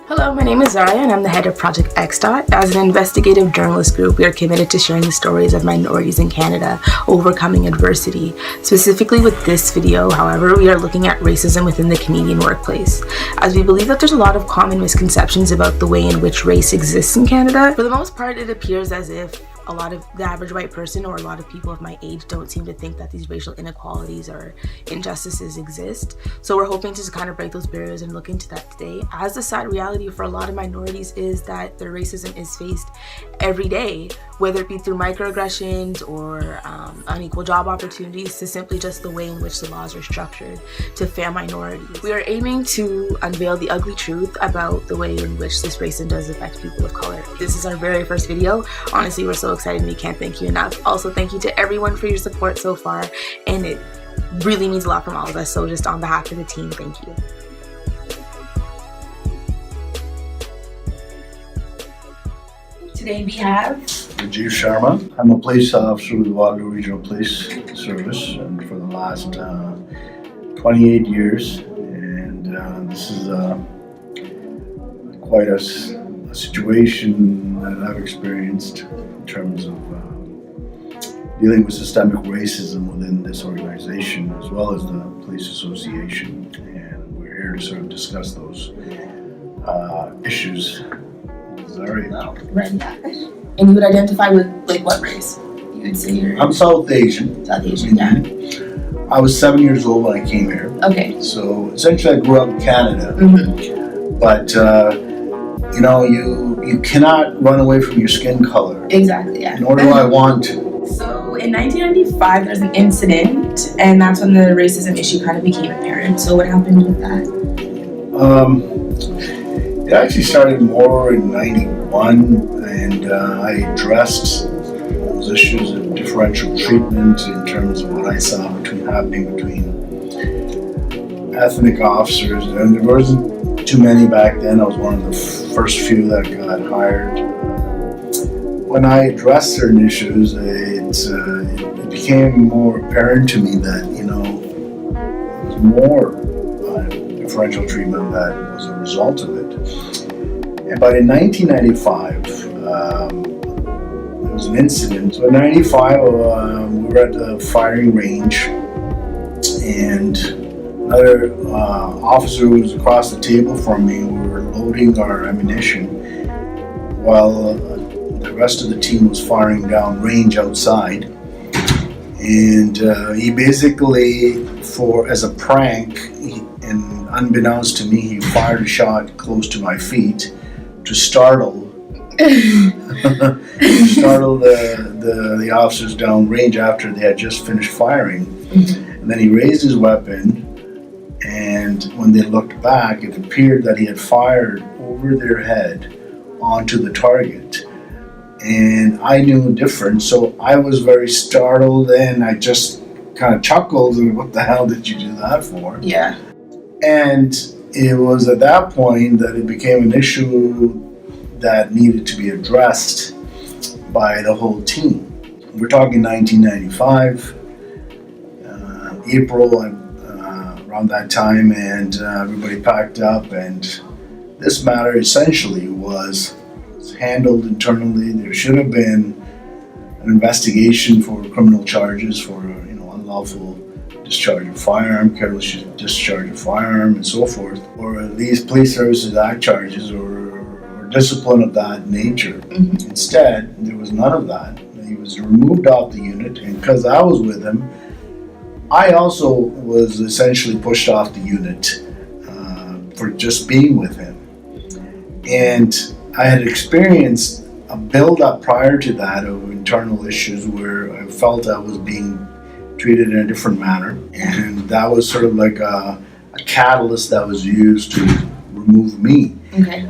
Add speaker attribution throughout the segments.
Speaker 1: Hello, my name is Zara and I'm the head of Project XDOT. As an investigative journalist group, we are committed to sharing the stories of minorities in Canada overcoming adversity. Specifically with this video, however, we are looking at racism within the Canadian workplace, as we believe that there's a lot of common misconceptions about the way in which race exists in Canada. For the most part, it appears as if a lot of the average white person or a lot of people of my age don't seem to think that these racial inequalities or injustices exist. So we're hoping to just kind of break those barriers and look into that today, as the sad reality for a lot of minorities is that their racism is faced every day, whether it be through microaggressions or unequal job opportunities, to simply just the way in which the laws are structured to fair minorities. We are aiming to unveil the ugly truth about the way in which this racism does affect people of color. This is our very first video. Honestly, we're so excited and we can't thank you enough. Also, thank you to everyone for your support so far, and it really means a lot from all of us. So just on behalf of the team, thank you. Today we have
Speaker 2: Rajiv Sharma. I'm a police officer with Waterloo Regional Police Service and for the last 28 years, and this is quite a situation that I've experienced in terms of dealing with systemic racism within this organization as well as the police association, and we're here to sort of discuss those issues. Sorry.
Speaker 1: Right. And you would identify with like what race? You would say you're
Speaker 2: I'm South Asian.
Speaker 1: South Asian, yeah.
Speaker 2: I was 7 years old when I came here.
Speaker 1: Okay.
Speaker 2: So essentially I grew up in Canada.
Speaker 1: Mm-hmm.
Speaker 2: But you cannot run away from your skin color.
Speaker 1: Exactly, yeah.
Speaker 2: Nor do I want to.
Speaker 1: So in 1995 there's an incident, and that's when the racism issue kind of became apparent. So what happened with that?
Speaker 2: It actually started more in 91, and I addressed those issues of differential treatment in terms of what I saw happening between ethnic officers, and there wasn't too many back then. I was one of the first few that got hired. When I addressed certain issues, it became more apparent to me that there was more differential treatment that was a result of it. But in 1995, there was an incident. So in 95, we were at the firing range, and another officer who was across the table from me, we were loading our ammunition while the rest of the team was firing down range outside. And he basically, as a prank, and unbeknownst to me, he fired a shot close to my feet to startle the officers down range after they had just finished firing. Mm-hmm. And then he raised his weapon, and when they looked back, it appeared that he had fired over their head onto the target. And I knew different, so I was very startled, and I just kind of chuckled, and what the hell did you do that for?
Speaker 1: Yeah.
Speaker 2: And it was at that point that it became an issue that needed to be addressed by the whole team. We're talking 1995, April, around that time, and everybody packed up, and this matter essentially was handled internally. There should have been an investigation for criminal charges for unlawful discharge of firearm, careless discharge of firearm, and so forth, or at least Police Services Act charges or discipline of that nature. Mm-hmm. Instead, there was none of that. He was removed off the unit, and because I was with him, I also was essentially pushed off the unit for just being with him. And I had experienced a build-up prior to that of internal issues where I felt I was being treated in a different manner, and that was sort of like a catalyst that was used to remove me.
Speaker 1: Okay.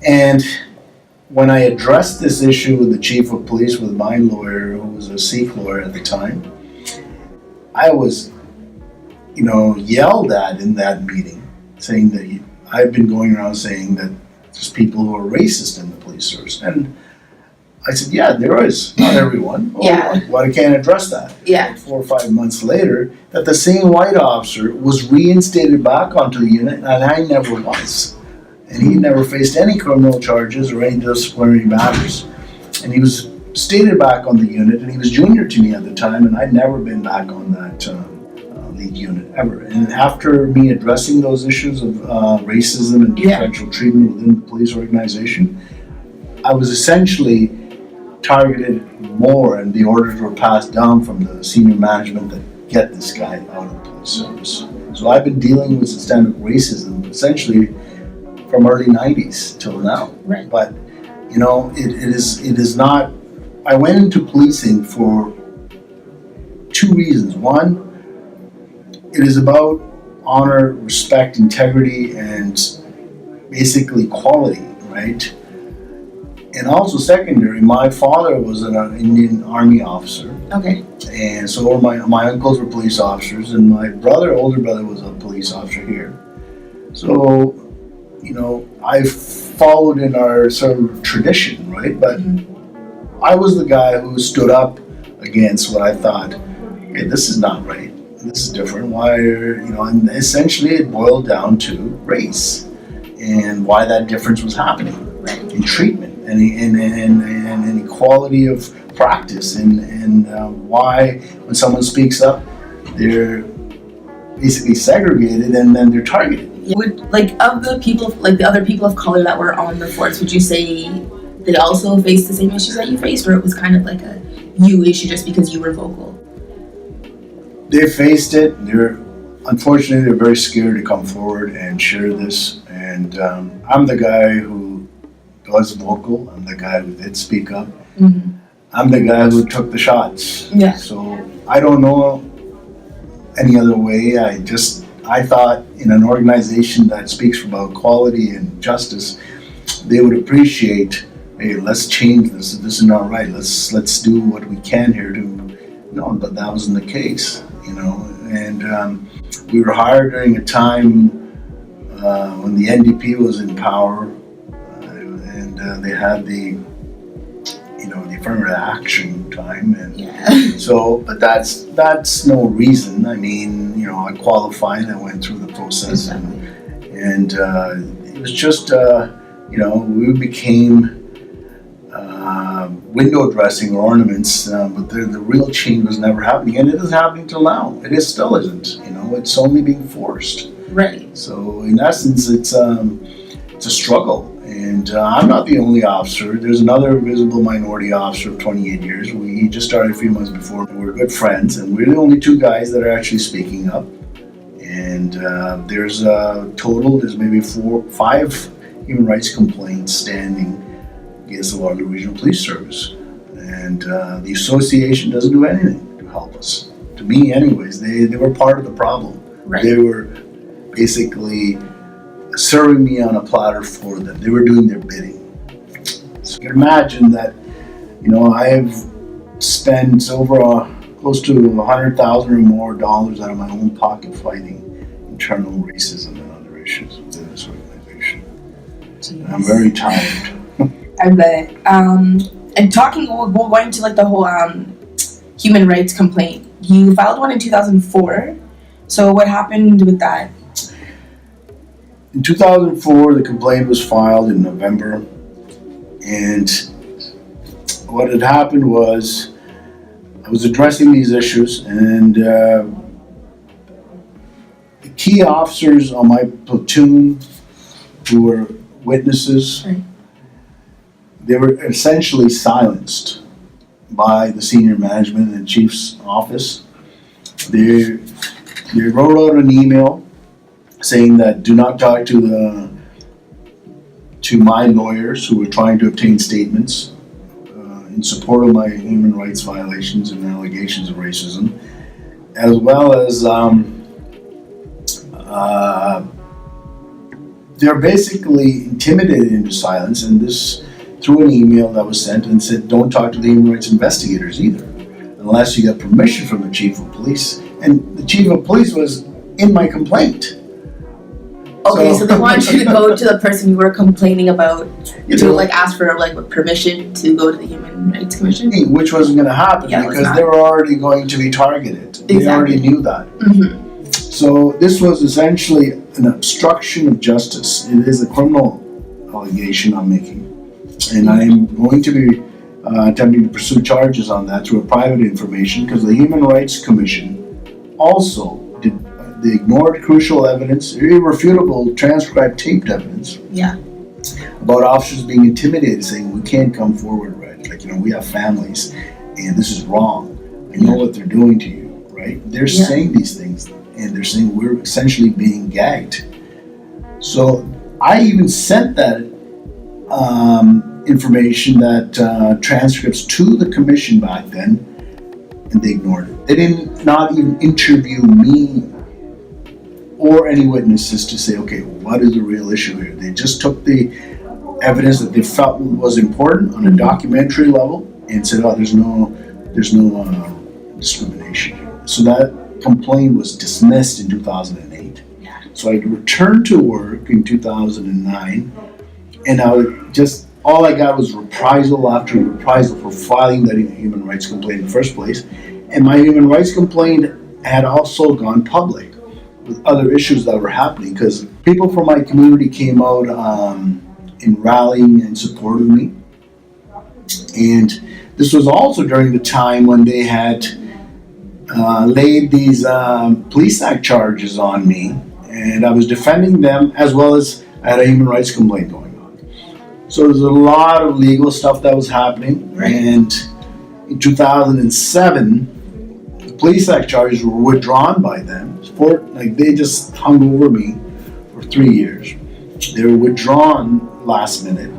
Speaker 2: And when I addressed this issue with the chief of police, with my lawyer, who was a Sikh lawyer at the time, I was, yelled at in that meeting, saying that I've been going around saying that there's people who are racist in the police service. And I said, yeah, there is. Not everyone.
Speaker 1: Yeah.
Speaker 2: Why can't I address that?
Speaker 1: Yeah.
Speaker 2: 4 or 5 months later, that the same white officer was reinstated back onto the unit, and I never was. And he never faced any criminal charges or any disciplinary matters. And he was stated back on the unit, and he was junior to me at the time, and I'd never been back on that lead unit ever. And after me addressing those issues of racism and differential treatment within the police organization, I was essentially targeted more, and the orders were passed down from the senior management that get this guy out of the police service. So I've been dealing with systemic racism essentially from early 90s till now.
Speaker 1: Right.
Speaker 2: But you know, it is not. I went into policing for two reasons. One, it is about honor, respect, integrity, and basically quality, right? And also secondary, my father was an Indian Army officer.
Speaker 1: Okay.
Speaker 2: And so were my uncles were police officers, and my older brother was a police officer here. So, you know, I followed in our sort of tradition, right? But I was the guy who stood up against what I thought, hey, this is not right. This is different. Why, you know, and essentially it boiled down to race and why that difference was happening in treatment and equality of practice and why when someone speaks up, they're basically segregated and then they're targeted.
Speaker 1: Would, like, of the people, like the other people of color that were on the force, would you say they also faced the same issues that you faced, or it was kind of like a you issue just because you were vocal?
Speaker 2: They faced it. Unfortunately, they're very scared to come forward and share this. And I'm the guy who was vocal. I'm the guy who did speak up.
Speaker 1: Mm-hmm.
Speaker 2: I'm the guy who took the shots.
Speaker 1: Yeah.
Speaker 2: So I don't know any other way. I thought in an organization that speaks about quality and justice, they would appreciate, hey, let's change this. This is not right. Let's do what we can here to. No, but that wasn't the case, you know. And we were hired during a time when the NDP was in power, and they had the affirmative action time, and so. But that's no reason. I mean, you know, I qualified. I went through the process, and it was just you know, we became window dressing or ornaments, but the real change was never happening, and it isn't happening till now. It still isn't. You know, it's only being forced.
Speaker 1: Right.
Speaker 2: So in essence, it's a struggle. And I'm not the only officer. There's another visible minority officer of 28 years. He just started a few months before. We're good friends, and we're the only two guys that are actually speaking up. And there's maybe 4 or 5 human rights complaints standing against the Waterloo Regional Police Service. And the association doesn't do anything to help us. To me, anyways, they were part of the problem.
Speaker 1: Right.
Speaker 2: They were basically serving me on a platter for them. They were doing their bidding. So you can imagine that, you know, I have spent over close to $100,000 or more dollars out of my own pocket fighting internal racism and other issues within this organization. And I'm very tired.
Speaker 1: I bet. And we're going to like the whole human rights complaint. You filed one in 2004. So what happened with that?
Speaker 2: In 2004, the complaint was filed in November, and what had happened was I was addressing these issues, and the key officers on my platoon who were witnesses,
Speaker 1: Right.
Speaker 2: They were essentially silenced by the senior management and chief's office. They wrote out an email saying that do not talk to my lawyers who were trying to obtain statements in support of my human rights violations and allegations of racism, as well as they're basically intimidated into silence, and this through an email that was sent and said don't talk to the human rights investigators either unless you get permission from the chief of police. And the chief of police was in my complaint.
Speaker 1: Okay, so they wanted you to go to the person you were complaining about to like ask for like permission to go to the Human Rights Commission?
Speaker 2: Which wasn't going to happen because they were already going to be targeted. Exactly. They already knew that. Mm-hmm. So this was essentially an obstruction of justice. It is a criminal allegation I'm making, and I am going to be attempting to pursue charges on that through a private information, because the Human Rights Commission also they ignored crucial evidence, irrefutable transcribed taped evidence.
Speaker 1: Yeah.
Speaker 2: About officers being intimidated, saying we can't come forward, right? Like, we have families, and this is wrong. I know what they're doing to you, right? They're saying these things, and they're saying we're essentially being gagged. So I even sent that information, that transcripts, to the commission back then, and they ignored it. They didn't not even interview me or any witnesses to say, okay, what is the real issue here? They just took the evidence that they felt was important on a documentary level and said, oh, there's no discrimination here. So that complaint was dismissed in 2008.
Speaker 1: Yeah.
Speaker 2: So I returned to work in 2009, and all I got was reprisal after reprisal for filing that human rights complaint in the first place. And my human rights complaint had also gone public with other issues that were happening, because people from my community came out in rallying in support of me. And this was also during the time when they had laid these police act charges on me, and I was defending them, as well as I had a human rights complaint going on. So there's a lot of legal stuff that was happening.
Speaker 1: Right.
Speaker 2: And in 2007, the police act charges were withdrawn by them. They just hung over me for 3 years. They were withdrawn last minute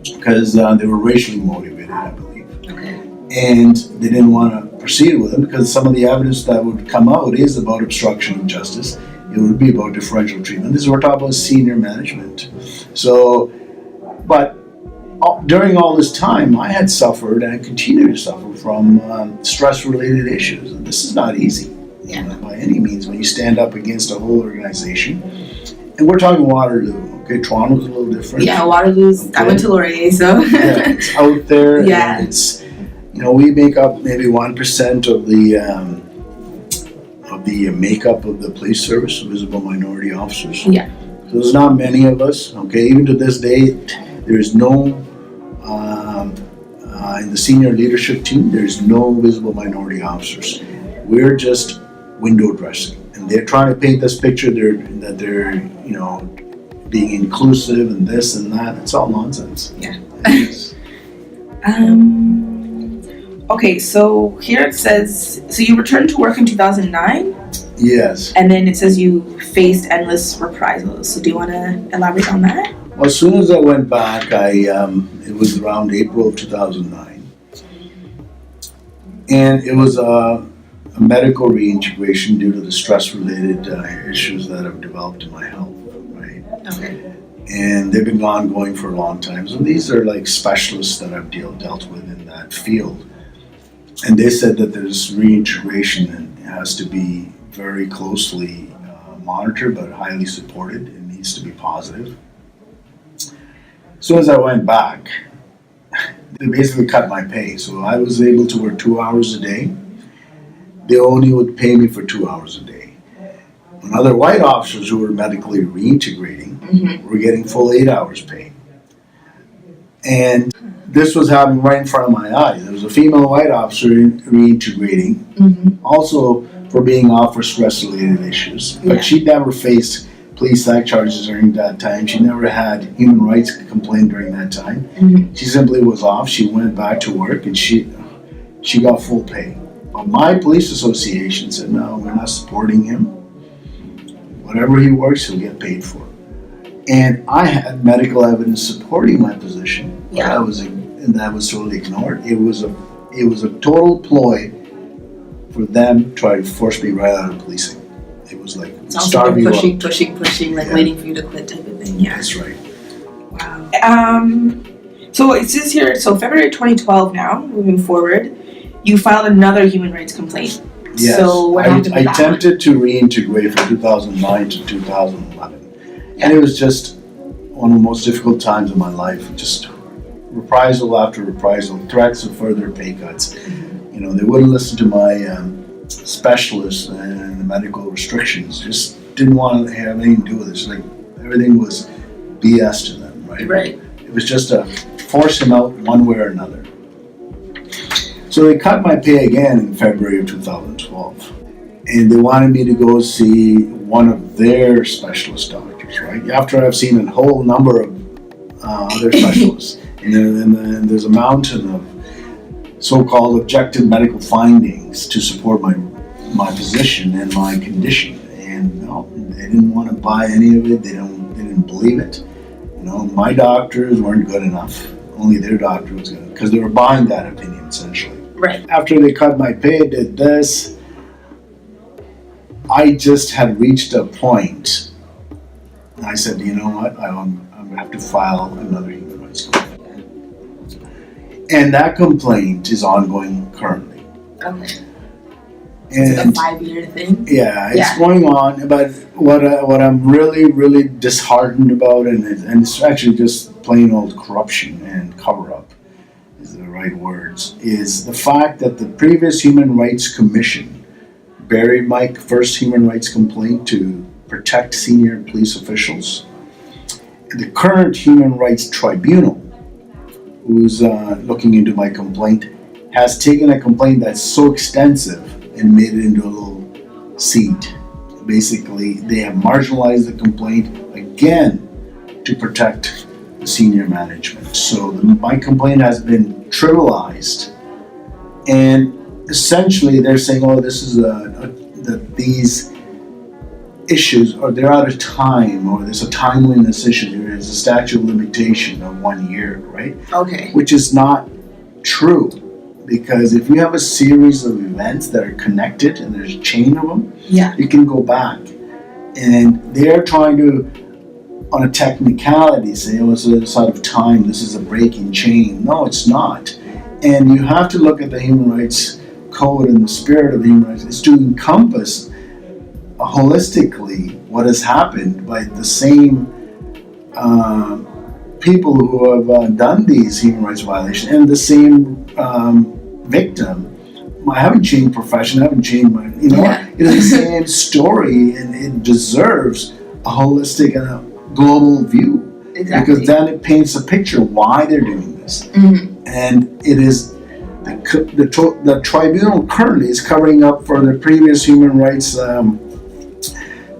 Speaker 2: because they were racially motivated, I believe.
Speaker 1: Okay.
Speaker 2: And they didn't want to proceed with them because some of the evidence that would come out is about obstruction of justice. It would be about differential treatment. We're talking about senior management. So, but during all this time, I had suffered and continue to suffer from stress-related issues. And this is not easy, by any means, when you stand up against a whole organization. And we're talking Waterloo, okay? Toronto's a little different.
Speaker 1: Yeah, Waterloo's, okay. I went to Laurier, so.
Speaker 2: Yeah, it's out there.
Speaker 1: Yeah.
Speaker 2: And it's, we make up maybe 1% of the makeup of the police service, visible minority officers.
Speaker 1: Yeah.
Speaker 2: So there's not many of us, okay? Even to this day, there's no, in the senior leadership team, there's no visible minority officers. We're just window dressing. And they're trying to paint this picture that they're being inclusive and this and that. It's all nonsense.
Speaker 1: Yeah. Okay, so here it says, so you returned to work in 2009?
Speaker 2: Yes.
Speaker 1: And then it says you faced endless reprisals. So do you want to elaborate on that?
Speaker 2: Well, as soon as I went back, it was around April of 2009. And it was a medical reintegration due to the stress-related issues that have developed in my health, right?
Speaker 1: Okay.
Speaker 2: And they've been ongoing for a long time. So these are like specialists that I've dealt with in that field. And they said that there's reintegration and it has to be very closely monitored, but highly supported. It needs to be positive. As soon as I went back, they basically cut my pay. So I was able to work 2 hours a day. They only would pay me for 2 hours a day. When other white officers who were medically reintegrating were getting full 8 hours pay. And this was happening right in front of my eyes. There was a female white officer reintegrating, also for being off for stress-related issues. But she never faced police act charges during that time. She never had human rights complaint during that time. She simply was off. She went back to work and she got full pay. But my police association said, no, we're not supporting him. Whatever he works, he'll get paid for. And I had medical evidence supporting my position.
Speaker 1: Yeah.
Speaker 2: That was totally ignored. It was a total ploy for them to try to force me right out of policing. It was like starving you up.
Speaker 1: pushing, like waiting for you to quit type of thing. Yeah.
Speaker 2: That's right.
Speaker 1: Wow. So it says here, so February 2012 now, moving forward, you filed another human rights complaint.
Speaker 2: Yes.
Speaker 1: So what happened with that?
Speaker 2: I attempted to reintegrate from 2009 to 2011. And it was just one of the most difficult times of my life. Just reprisal after reprisal, threats of further pay cuts. They wouldn't listen to my specialists and the medical restrictions. Just didn't want to have anything to do with it. Like everything was BS to them, right?
Speaker 1: Right.
Speaker 2: It was just to force him out one way or another. So they cut my pay again in February of 2012. And they wanted me to go see one of their specialist doctors, right? After I've seen a whole number of other specialists. And there's a mountain of so-called objective medical findings to support my position and my condition. And no, they didn't want to buy any of it. They didn't believe it. You know, my doctors weren't good enough. Only their doctor was good, because they were buying that opinion essentially.
Speaker 1: Right.
Speaker 2: After they cut my pay, did this, I just had reached a point. I said, you know what, I'm going to have to file another human rights complaint. And that complaint is ongoing currently.
Speaker 1: Okay.
Speaker 2: And
Speaker 1: it's like a 5-year thing?
Speaker 2: Yeah, it's going on. But what I'm really disheartened about, and it's actually just plain old corruption and cover-up, is the right words, is the fact that the previous Human Rights Commission buried my first human rights complaint to protect senior police officials. The current Human Rights Tribunal, who's looking into my complaint, has taken a complaint that's so extensive and made it into a little seat. Basically, they have marginalized the complaint again to protect the senior management. So my complaint has been trivialized, and essentially they're saying, oh, this is that these issues, or they're out of time, or there's a timeliness issue, there's a statute of limitation of 1 year, right?
Speaker 1: Okay.
Speaker 2: Which is not true, because if you have a series of events that are connected and there's a chain of them,
Speaker 1: yeah,
Speaker 2: you can go back. And they're trying to, on a technicality, say, oh, it's out of time, this is a breaking chain. No, it's not. And you have to look at the Human Rights Code and the spirit of the human rights is to encompass holistically what has happened by the same people who have done these human rights violations, and the same victim. I haven't changed profession, I haven't changed my, it is the same story, and it deserves a holistic and a global view.
Speaker 1: Exactly.
Speaker 2: Because then it paints a picture of why they're doing this.
Speaker 1: Mm-hmm.
Speaker 2: And it is the tribunal currently is covering up for the previous human rights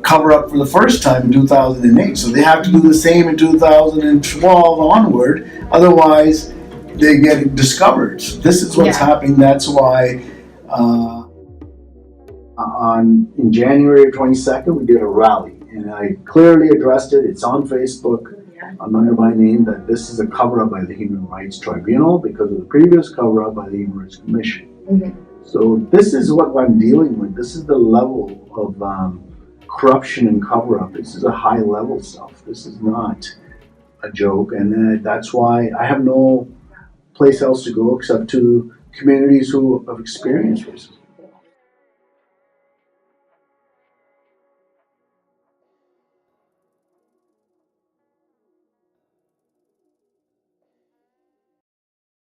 Speaker 2: cover up for the first time in 2008. So they have to do the same in 2012 onward. Otherwise, they get discovered. So this is what's happening. That's why in January 22nd, we did a rally. And I clearly addressed it. It's on Facebook. Under my name, that this is a cover-up by the Human Rights Tribunal because of the previous cover-up by the Human Rights Commission. Mm-hmm. So this is what I'm dealing with. This is the level of corruption and cover-up. This is a high-level stuff. This is not a joke, and that's why I have no place else to go except to communities who have experienced racism.